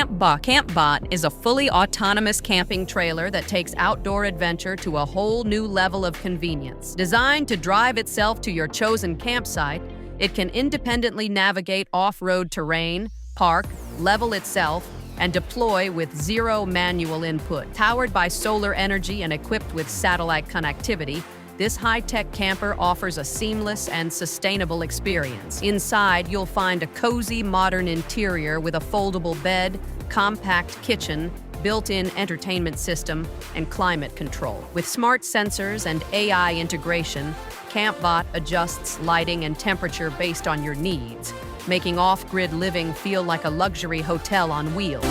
CampBot is a fully autonomous camping trailer that takes outdoor adventure to a whole new level of convenience. Designed to drive itself to your chosen campsite, it can independently navigate off-road terrain, park, level itself, and deploy with zero manual input. Powered by solar energy and equipped with satellite connectivity, this high-tech camper offers a seamless and sustainable experience. Inside, you'll find a cozy, modern interior with a foldable bed, compact kitchen, built-in entertainment system, and climate control. With smart sensors and AI integration, CampBot adjusts lighting and temperature based on your needs, making off-grid living feel like a luxury hotel on wheels.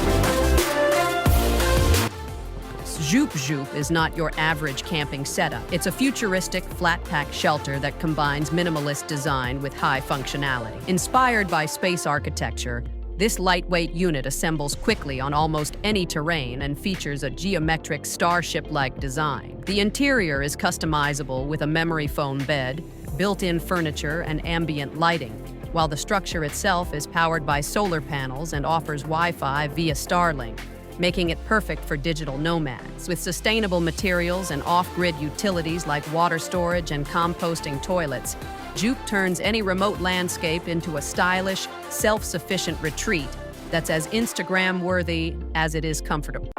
Joop Joop is not your average camping setup. It's a futuristic, flat-pack shelter that combines minimalist design with high functionality. Inspired by space architecture, this lightweight unit assembles quickly on almost any terrain and features a geometric starship-like design. The interior is customizable with a memory foam bed, built-in furniture, and ambient lighting, while the structure itself is powered by solar panels and offers Wi-Fi via Starlink, making it perfect for digital nomads. With sustainable materials and off-grid utilities like water storage and composting toilets, Joop turns any remote landscape into a stylish, self-sufficient retreat that's as Instagram-worthy as it is comfortable.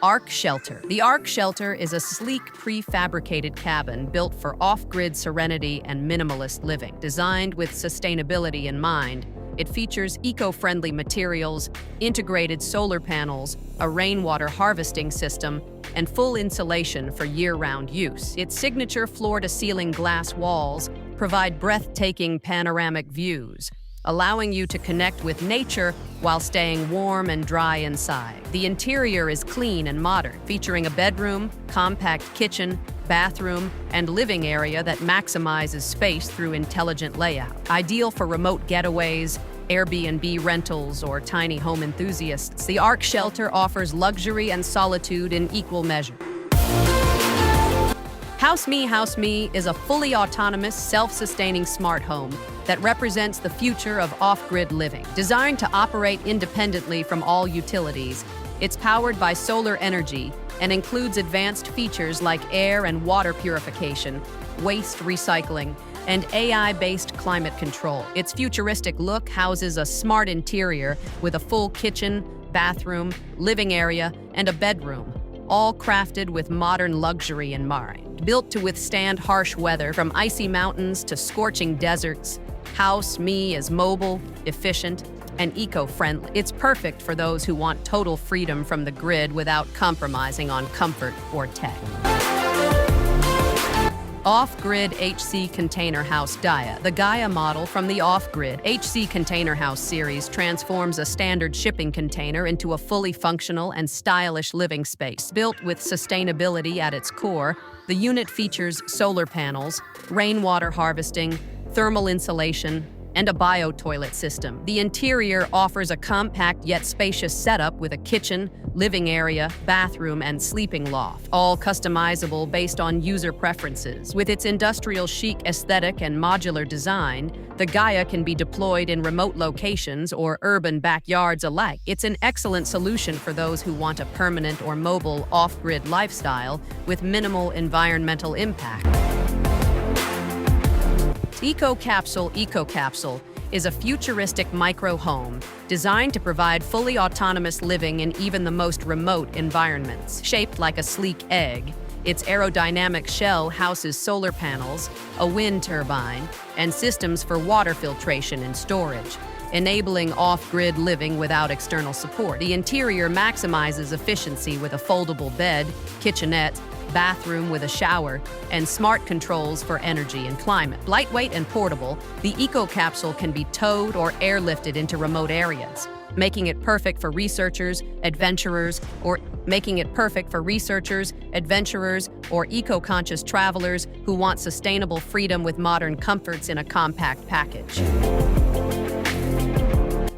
Ark Shelter. The Ark Shelter is a sleek, prefabricated cabin built for off-grid serenity and minimalist living. Designed with sustainability in mind, it features eco-friendly materials, integrated solar panels, a rainwater harvesting system, and full insulation for year-round use. Its signature floor-to-ceiling glass walls provide breathtaking panoramic views, allowing you to connect with nature while staying warm and dry inside. The interior is clean and modern, featuring a bedroom, compact kitchen, bathroom, and living area that maximizes space through intelligent layout. Ideal for remote getaways, Airbnb rentals, or tiny home enthusiasts, the Ark Shelter offers luxury and solitude in equal measure. House Me is a fully autonomous, self-sustaining smart home that represents the future of off-grid living. Designed to operate independently from all utilities, it's powered by solar energy and includes advanced features like air and water purification, waste recycling, and AI-based climate control. Its futuristic look houses a smart interior with a full kitchen, bathroom, living area, and a bedroom, all crafted with modern luxury in mind. Built to withstand harsh weather, from icy mountains to scorching deserts, House Me is mobile, efficient, and eco-friendly. It's perfect for those who want total freedom from the grid without compromising on comfort or tech. Off-Grid HC Container House Gaia. The Gaia model from the Off-Grid HC Container House series transforms a standard shipping container into a fully functional and stylish living space. Built with sustainability at its core, the unit features solar panels, rainwater harvesting, thermal insulation, and a bio-toilet system. The interior offers a compact yet spacious setup with a kitchen, living area, bathroom, and sleeping loft, all customizable based on user preferences. With its industrial chic aesthetic and modular design, the Gaia can be deployed in remote locations or urban backyards alike. It's an excellent solution for those who want a permanent or mobile off-grid lifestyle with minimal environmental impact. EcoCapsule is a futuristic micro-home designed to provide fully autonomous living in even the most remote environments. Shaped like a sleek egg, its aerodynamic shell houses solar panels, a wind turbine, and systems for water filtration and storage, enabling off-grid living without external support. The interior maximizes efficiency with a foldable bed, kitchenette, bathroom with a shower, and smart controls for energy and climate. Lightweight and portable, the EcoCapsule can be towed or airlifted into remote areas, making it perfect for researchers, adventurers, or eco-conscious travelers who want sustainable freedom with modern comforts in a compact package.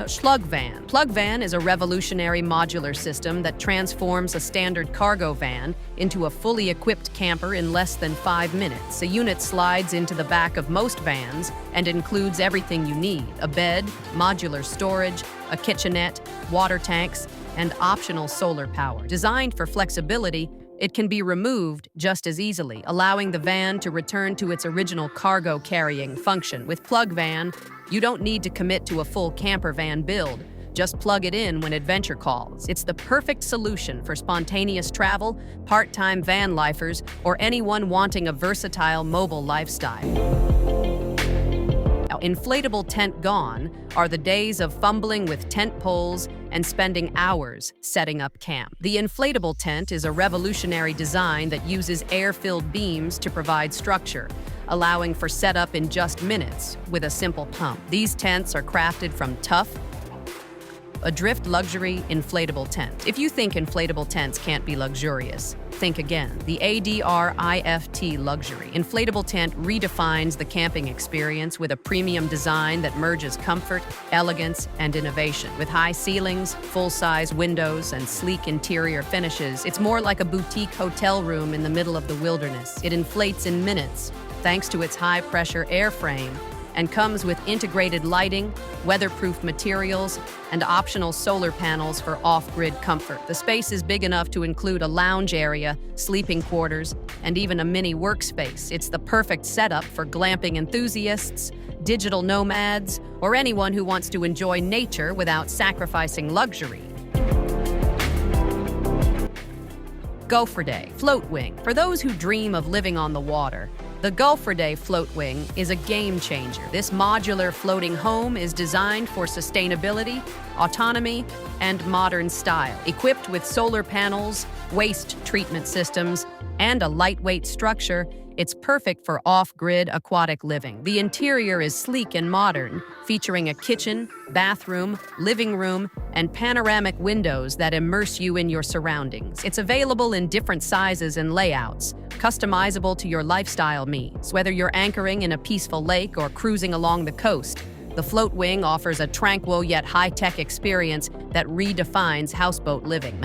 Plug van. Plug van is a revolutionary modular system that transforms a standard cargo van into a fully equipped camper in less than 5 minutes. The unit slides into the back of most vans and includes everything you need: a bed, modular storage, a kitchenette, water tanks, and optional solar power. Designed for flexibility, it can be removed just as easily, allowing the van to return to its original cargo carrying function. With Plug Van, you don't need to commit to a full camper van build. Just plug it in when adventure calls. It's the perfect solution for spontaneous travel, part-time van lifers, or anyone wanting a versatile mobile lifestyle. Inflatable tent gone are the days of fumbling with tent poles and spending hours setting up camp. The inflatable tent is a revolutionary design that uses air-filled beams to provide structure, allowing for setup in just minutes with a simple pump. These tents are crafted from tough, Adrift Luxury Inflatable Tent. If you think inflatable tents can't be luxurious, think again. The ADRIFT Luxury Inflatable Tent redefines the camping experience with a premium design that merges comfort, elegance, and innovation. With high ceilings, full-size windows, and sleek interior finishes, it's more like a boutique hotel room in the middle of the wilderness. It inflates in minutes thanks to its high-pressure airframe, and comes with integrated lighting, weatherproof materials, and optional solar panels for off-grid comfort. The space is big enough to include a lounge area, sleeping quarters, and even a mini workspace. It's the perfect setup for glamping enthusiasts, digital nomads, or anyone who wants to enjoy nature without sacrificing luxury. Gopher Day Float Wing. For those who dream of living on the water, the Gopher Day Float Wing is a game changer. This modular floating home is designed for sustainability, autonomy, and modern style. Equipped with solar panels, waste treatment systems, and a lightweight structure, it's perfect for off-grid aquatic living. The interior is sleek and modern, featuring a kitchen, bathroom, living room, and panoramic windows that immerse you in your surroundings. It's available in different sizes and layouts, customizable to your lifestyle needs. Whether you're anchoring in a peaceful lake or cruising along the coast, the Float Wing offers a tranquil yet high-tech experience that redefines houseboat living.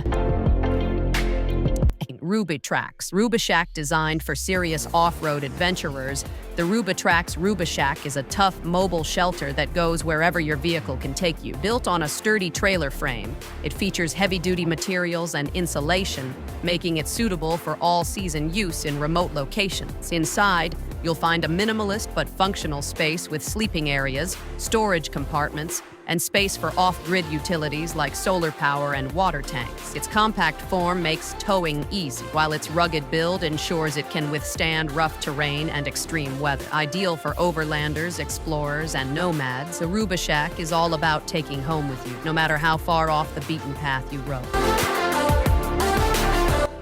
Rubitrax. Rubishack designed for serious off-road adventurers, the Rubitrax Rubishack is a tough, mobile shelter that goes wherever your vehicle can take you. Built on a sturdy trailer frame, it features heavy-duty materials and insulation, making it suitable for all-season use in remote locations. Inside, you'll find a minimalist but functional space with sleeping areas, storage compartments, and space for off-grid utilities like solar power and water tanks. Its compact form makes towing easy, while its rugged build ensures it can withstand rough terrain and extreme weather. Ideal for overlanders, explorers, and nomads, the Rubishack is all about taking home with you, no matter how far off the beaten path you roam.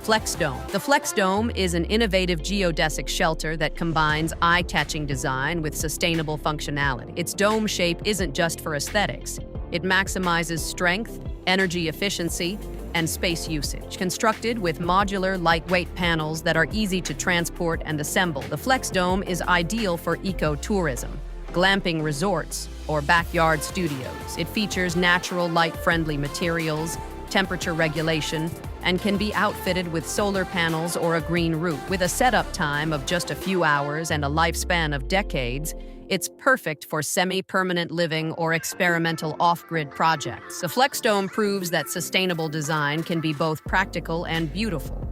Flex Dome. The Flex Dome is an innovative geodesic shelter that combines eye-catching design with sustainable functionality. Its dome shape isn't just for aesthetics. It maximizes strength, energy efficiency, and space usage. Constructed with modular, lightweight panels that are easy to transport and assemble, the Flex Dome is ideal for ecotourism, glamping resorts, or backyard studios. It features natural, light-friendly materials, temperature regulation, and can be outfitted with solar panels or a green roof. With a setup time of just a few hours and a lifespan of decades, it's perfect for semi-permanent living or experimental off-grid projects. The Flex Dome proves that sustainable design can be both practical and beautiful.